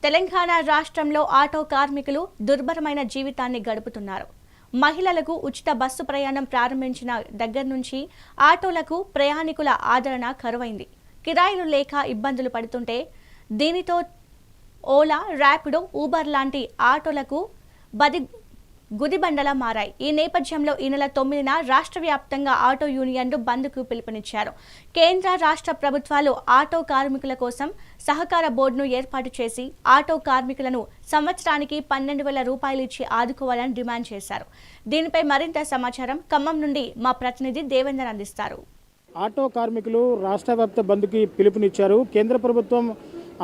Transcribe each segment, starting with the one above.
తెలంగాణ రాష్ట్రంలో ఆటో కార్మికులు దుర్భరమైన జీవితాన్ని గడుపుతున్నారు. మహిళలకు ఉచిత బస్సు ప్రయాణం ప్రారంభించిన దగ్గర నుంచి ఆటోలకు ప్రయాణికుల ఆదరణ కరువైంది. కిరాయిలు లేక ఇబ్బందులు పడుతుంటే దీనితో ఓలా, ర్యాపిడో, ఊబర్ లాంటి ఆటోలకు గుదిబండలా మారాయి. ఈ నేపథ్యంలో ఈ నెల 9న రాష్ట్ర వ్యాప్తంగా ఆటో యూనియన్లు బంద్కు పిలుపునిచ్చారు. కేంద్ర రాష్ట్ర ప్రభుత్వాలు ఆటో కార్మికుల కోసం సహకార బోర్డును ఏర్పాటు చేసి ఆటో కార్మికులను సంవత్సరానికి 12,000 రూపాయలు ఇచ్చి ఆదుకోవాలని డిమాండ్ చేశారు. దీనిపై మరింత సమాచారం ఖమ్మం నుండి మా ప్రతినిధి దేవేందర్ అందిస్తారు. ఆటో కార్మికులు రాష్ట్ర వ్యాప్త బంద్కి పిలుపునిచ్చారు. కేంద్ర ప్రభుత్వం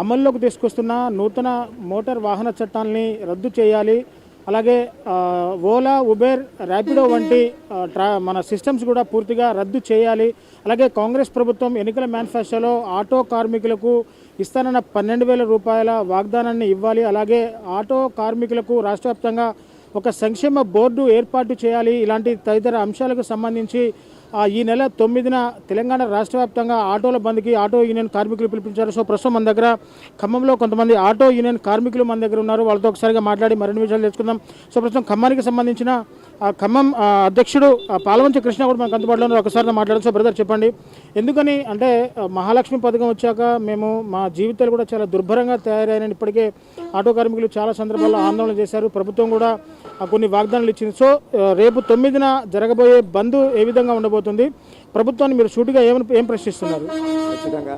అమల్లోకి తీసుకొస్తున్న నూతన మోటార్ వాహన చట్టాలని రద్దు చేయాలి. అలాగే ఓలా, ఉబేర్, ర్యాపిడో వంటి మన సిస్టమ్స్ కూడా పూర్తిగా రద్దు చేయాలి. అలాగే కాంగ్రెస్ ప్రభుత్వం ఎన్నికల మేనిఫెస్టోలో ఆటో కార్మికులకు ఇస్తానన్న 12,000 రూపాయల వాగ్దానాన్ని ఇవ్వాలి. అలాగే ఆటో కార్మికులకు రాష్ట్ర వ్యాప్తంగా ఒక సంక్షేమ బోర్డు ఏర్పాటు చేయాలి. ఇలాంటి తదితర అంశాలకు సంబంధించి ఈ నెల 9న తెలంగాణ రాష్ట్ర వ్యాప్తంగా ఆటోల బంద్కి ఆటో యూనియన్ కార్మికులు పిలిపించారు. సో ప్రస్తుతం మన దగ్గర ఖమ్మంలో కొంతమంది ఆటో యూనియన్ కార్మికులు మన దగ్గర ఉన్నారు. వాళ్ళతో ఒకసారిగా మాట్లాడి మరిన్ని విషయాలు తెలుసుకుందాం. సో ప్రస్తుతం ఖమ్మానికి సంబంధించిన ఖమ్మం అధ్యక్షుడు పాలవంచ కృష్ణ కూడా మనకు అందుబాటులో ఉన్నారు. ఒకసారి మాట్లాడారు. సో బ్రదర్ చెప్పండి, ఎందుకని అంటే మహాలక్ష్మి పథకం వచ్చాక మేము మా జీవితాలు కూడా చాలా దుర్భరంగా తయారైన ఇప్పటికే ఆటో కార్మికులు చాలా సందర్భాల్లో ఆందోళన చేశారు. ప్రభుత్వం కూడా కొన్ని వాగ్దానాలు ఇచ్చింది. సో రేపు 9న జరగబోయే బంద్ ఏ విధంగా ఉండబోతుంది? ప్రభుత్వాన్ని మీరు సూటిగా ఏం ప్రశ్నిస్తున్నారు? ఖచ్చితంగా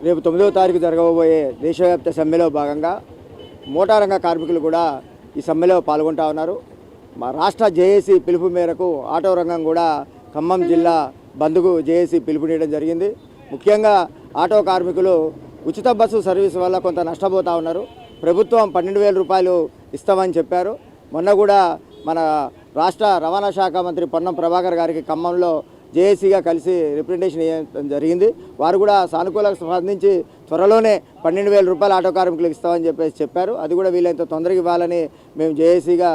రేపు 9వ తారీఖు జరగబోయే దేశవ్యాప్త సమ్మెలో భాగంగా మోటార్ రంగ కార్మికులు కూడా ఈ సమ్మెలో పాల్గొంటా ఉన్నారు. మా రాష్ట్ర జేఏసీ పిలుపు మేరకు ఆటో రంగం కూడా ఖమ్మం జిల్లా బంద్కు జేఏసీ పిలుపునియడం జరిగింది. ముఖ్యంగా ఆటో కార్మికులు ఉచిత బస్సు సర్వీస్ వల్ల కొంత నష్టపోతూ ఉన్నారు. ప్రభుత్వం 12,000 రూపాయలు ఇస్తామని చెప్పారు. మొన్న కూడా మన రాష్ట్ర రవాణా శాఖ మంత్రి పొన్నం ప్రభాకర్ గారికి ఖమ్మంలో జేఏసీగా కలిసి రిప్రజెంటేషన్ చేయడం జరిగింది. వారు కూడా సానుకూలంగా స్పందించి త్వరలోనే 12,000 రూపాయలు ఆటో కార్మికులకు ఇస్తామని చెప్పారు. అది కూడా వీలైనంత తొందరగా ఇవ్వాలని మేము జేఏసీగా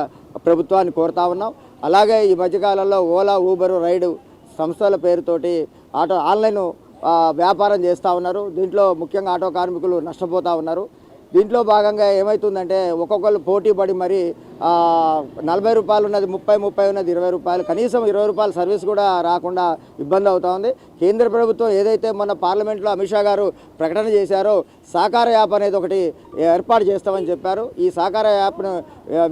ప్రభుత్వాన్ని కోరుతా ఉన్నాం. అలాగే ఈ మధ్యకాలంలో ఓలా, ఊబరు, రైడ్ సంస్థల పేరుతోటి ఆటో ఆన్లైన్ వ్యాపారం చేస్తూ ఉన్నారు. దీంట్లో ముఖ్యంగా ఆటో కార్మికులు నష్టపోతూ ఉన్నారు. దీంట్లో భాగంగా ఏమవుతుందంటే ఒక్కొక్కరు పోటీ పడి మరి 40 రూపాయలు ఉన్నది 30 ఉన్నది 20 రూపాయలు, కనీసం 20 రూపాయల సర్వీస్ కూడా రాకుండా ఇబ్బంది అవుతూ ఉంది. కేంద్ర ప్రభుత్వం ఏదైతే మన పార్లమెంట్లో అమిత్ షా గారు ప్రకటన చేశారో సాకార యాప్ అనేది ఒకటి ఏర్పాటు చేస్తామని చెప్పారు. ఈ సాకార యాప్ను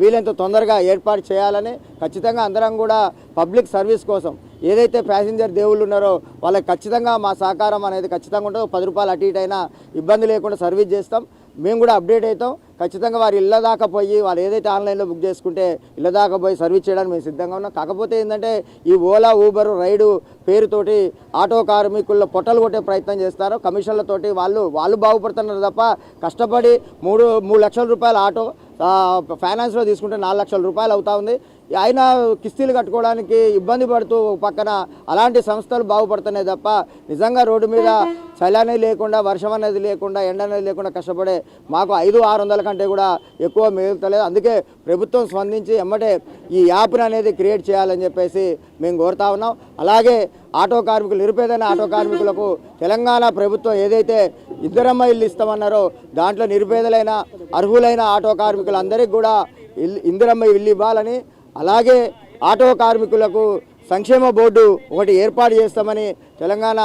వీలైనంత తొందరగా ఏర్పాటు చేయాలని ఖచ్చితంగా అందరం కూడా పబ్లిక్ సర్వీస్ కోసం ఏదైతే ప్యాసింజర్ దేవుళ్ళు ఉన్నారో వాళ్ళకి ఖచ్చితంగా మా సహకారం అనేది ఖచ్చితంగా ఉంటుందో 10 రూపాయలు అటు ఇటు అయినా ఇబ్బంది లేకుండా సర్వీస్ చేస్తాం. మేము కూడా అప్డేట్ అవుతాం. ఖచ్చితంగా వారు ఇళ్ళ దాకా పోయి వాళ్ళు ఏదైతే ఆన్లైన్లో బుక్ చేసుకుంటే ఇళ్ళ దాకా పోయి సర్వీస్ చేయడానికి మేము సిద్ధంగా ఉన్నాం. కాకపోతే ఏంటంటే ఈ ఓలా, ఊబరు, రైడు పేరుతోటి ఆటో కార్మికుల్లో పొట్టలు కొట్టే ప్రయత్నం చేస్తారు. కమిషన్లతోటి వాళ్ళు బాగుపడుతున్నారు తప్ప కష్టపడి 3 లక్షల రూపాయల ఆటో ఫైనాన్స్లో తీసుకుంటే 4 లక్షల రూపాయలు అవుతా ఉంది. ఆయన కిస్తీలు కట్టుకోవడానికి ఇబ్బంది పడుతూ పక్కన అలాంటి సంస్థలు బాగుపడుతున్నాయి తప్ప నిజంగా రోడ్డు మీద చలి అనేది లేకుండా, వర్షం అనేది లేకుండా, ఎండ అనేది లేకుండా కష్టపడే మాకు 500-600 కంటే కూడా ఎక్కువ మిగులుతలేదు. అందుకే ప్రభుత్వం స్పందించి ఎమ్మటే ఈ యాప్ని అనేది క్రియేట్ చేయాలని చెప్పేసి మేము కోరుతా ఉన్నాం. అలాగే ఆటో కార్మికులు, నిరుపేదైన ఆటో కార్మికులకు తెలంగాణ ప్రభుత్వం ఏదైతే ఇద్దరమ్మ ఇల్లు ఇస్తామన్నారో దాంట్లో నిరుపేదలైన అర్హులైన ఆటో కార్మికులందరికీ కూడా ఇందిరమ్మ ఇల్లు ఇవ్వాలని, అలాగే ఆటో కార్మికులకు సంక్షేమ బోర్డు ఒకటి ఏర్పాటు చేస్తామని తెలంగాణ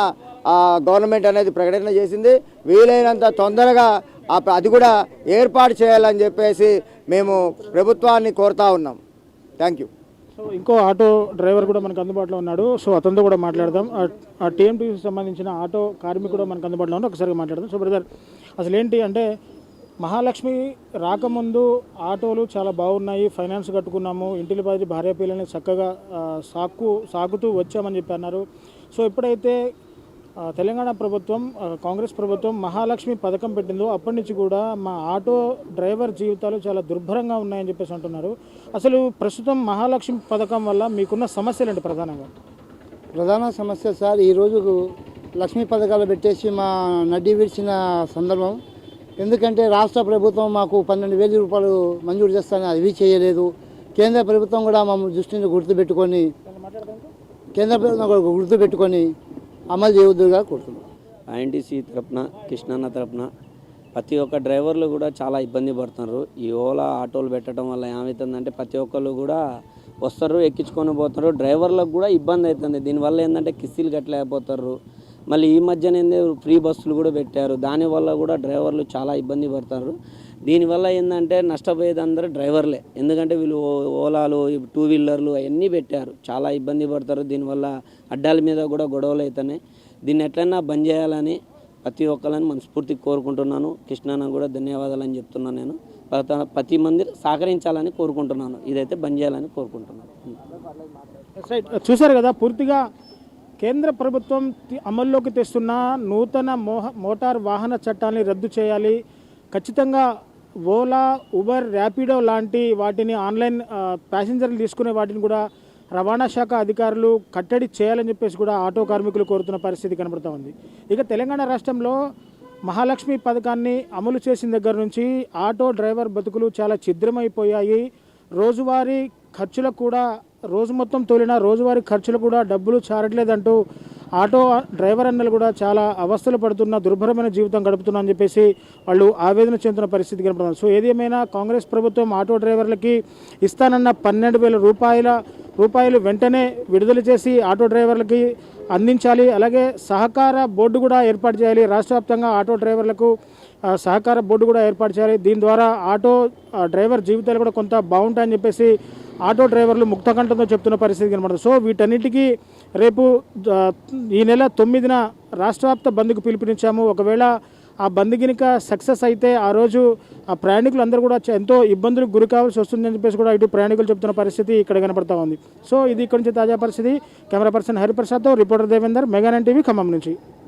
గవర్నమెంట్ అనేది ప్రకటన చేసింది. వీలైనంత తొందరగా అది కూడా ఏర్పాటు చేయాలని చెప్పేసి మేము ప్రభుత్వాన్ని కోరుతా ఉన్నాం. Thank you. సో ఇంకో ఆటో డ్రైవర్ కూడా మనకు అందుబాటులో ఉన్నాడు. సో అతనితో కూడా మాట్లాడదాం. ఆ టీఎంటీకి సంబంధించిన ఆటో కార్మికుడు కూడా మనకు అందుబాటులో ఉన్నాడు. ఒకసారి మాట్లాడదాం. సో బ్రదర్, అసలు ఏంటి అంటే మహాలక్ష్మి రాకముందు ఆటోలు చాలా బాగున్నాయి, ఫైనాన్స్ కట్టుకున్నాము, ఇంటికి పది భార్య పిల్లల్ని చక్కగా సాగుతూ వచ్చామని చెప్పి అన్నారు. సో ఎప్పుడైతే తెలంగాణ ప్రభుత్వం, కాంగ్రెస్ ప్రభుత్వం మహాలక్ష్మి పథకం పెట్టిందో అప్పటి నుంచి కూడా మా ఆటో డ్రైవర్ జీవితాలు చాలా దుర్భరంగా ఉన్నాయని చెప్పేసి అంటున్నారు. అసలు ప్రస్తుతం మహాలక్ష్మి పథకం వల్ల మీకున్న సమస్యలు ఏంటి? ప్రధాన సమస్య సార్, ఈరోజు లక్ష్మీ పథకాలు పెట్టేసి మా నడ్డి విడిచిన సందర్భం. ఎందుకంటే రాష్ట్ర ప్రభుత్వం మాకు 12,000 రూపాయలు మంజూరు చేస్తానని అవి చేయలేదు. కేంద్ర ప్రభుత్వం కూడా మమ్మల్ని దృష్టిని గుర్తుపెట్టుకొని అమలు చేయవద్దుగా కోరుతున్నాం. ఐఎన్టీసీ తరఫున, కృష్ణన్న తరఫున ప్రతి ఒక్క డ్రైవర్లు కూడా చాలా ఇబ్బంది పడుతున్నారు. ఈ ఓలా ఆటోలు పెట్టడం వల్ల ఏమవుతుందంటే ప్రతి ఒక్కళ్ళు కూడా వస్తారు, ఎక్కించుకొని పోతారు. డ్రైవర్లకు కూడా ఇబ్బంది అవుతుంది. దీనివల్ల ఏంటంటే కిస్తీలు కట్టలేకపోతారు. మళ్ళీ ఈ మధ్యన ఏంది ఫ్రీ బస్సులు కూడా పెట్టారు. దానివల్ల కూడా డ్రైవర్లు చాలా ఇబ్బంది పడతారు. దీనివల్ల ఏంటంటే నష్టపోయేది అందరూ డ్రైవర్లే. ఎందుకంటే వీళ్ళు ఓలాలు, టూ వీలర్లు అవన్నీ పెట్టారు, చాలా ఇబ్బంది పడతారు. దీనివల్ల అడ్డాల మీద కూడా గొడవలు అవుతున్నాయి. దీన్ని ఎట్లన్నా బంద్ చేయాలని ప్రతి ఒక్కరిని మనస్ఫూర్తిగా కోరుకుంటున్నాను. కృష్ణాన్న కూడా ధన్యవాదాలని చెప్తున్నాను. నేను ప్రతి మంది సహకరించాలని కోరుకుంటున్నాను. ఇదైతే బంద్ చేయాలని కోరుకుంటున్నాను. రైట్, చూశారు కదా, పూర్తిగా కేంద్ర ప్రభుత్వం అమల్లోకి తెస్తున్న నూతన మోటార్ వాహన చట్టాన్ని రద్దు చేయాలి. ఖచ్చితంగా ఓలా, ఉబర్, ర్యాపిడో లాంటి వాటిని ఆన్లైన్ ప్యాసింజర్లు తీసుకునే వాటిని కూడా రవాణా శాఖ అధికారులు కట్టడి చేయాలని చెప్పేసి కూడా ఆటో కార్మికులు కోరుతున్న పరిస్థితి కనబడుతూ ఉంది. ఇక తెలంగాణ రాష్ట్రంలో మహాలక్ష్మి పథకాన్ని అమలు చేసిన దగ్గర నుంచి ఆటో డ్రైవర్ బతుకులు చాలా ఛిద్రమైపోయాయి. రోజువారీ ఖర్చులకు కూడా, రోజు మొత్తం తోలిన రోజువారీ ఖర్చులు కూడా డబ్బులు చారట్లేదంటూ ఆటో డ్రైవర్ అన్నలు కూడా చాలా అవస్థలు పడుతున్న, దుర్భరమైన జీవితం గడుపుతున్నా అని చెప్పేసి వాళ్ళు ఆవేదన చెందుతున్న పరిస్థితి కనపడుతుంది. సో ఏది ఏమైనా కాంగ్రెస్ ప్రభుత్వం ఆటో డ్రైవర్లకి ఇస్తానన్న 12,000 రూపాయలు వెంటనే విడుదల చేసి ఆటో డ్రైవర్లకి అందించాలి. అలాగే సహకార బోర్డు కూడా ఏర్పాటు చేయాలి. రాష్ట్ర వ్యాప్తంగా ఆటో డ్రైవర్లకు సహకార బోర్డు కూడా ఏర్పాటు చేయాలి. దీని ద్వారా ఆటో డ్రైవర్ జీవితాలు కూడా కొంత బాగుంటాయని చెప్పేసి ఆటో డ్రైవర్లు ముక్తకంఠంతో చెప్తున్న పరిస్థితి కనబడుతుంది. సో వీటన్నిటికీ రేపు ఈ నెల 9న రాష్ట్రవ్యాప్త బంద్కు పిలుపునిచ్చాము. ఒకవేళ ఆ బంద్ గినుక సక్సెస్ అయితే ఆ రోజు ఆ ప్రయాణికులు అందరూ కూడా ఎంతో ఇబ్బందులకు గురి కావాల్సి వస్తుందని చెప్పేసి కూడా ఇటు ప్రయాణికులు చెప్తున్న పరిస్థితి ఇక్కడ కనపడతా ఉంది. సో ఇది ఇక్కడ నుంచి తాజా పరిస్థితి. కెమెరా పర్సన్ హరిప్రసాద్తో reporter Devender, mega 9 TV, Khammam నుంచి.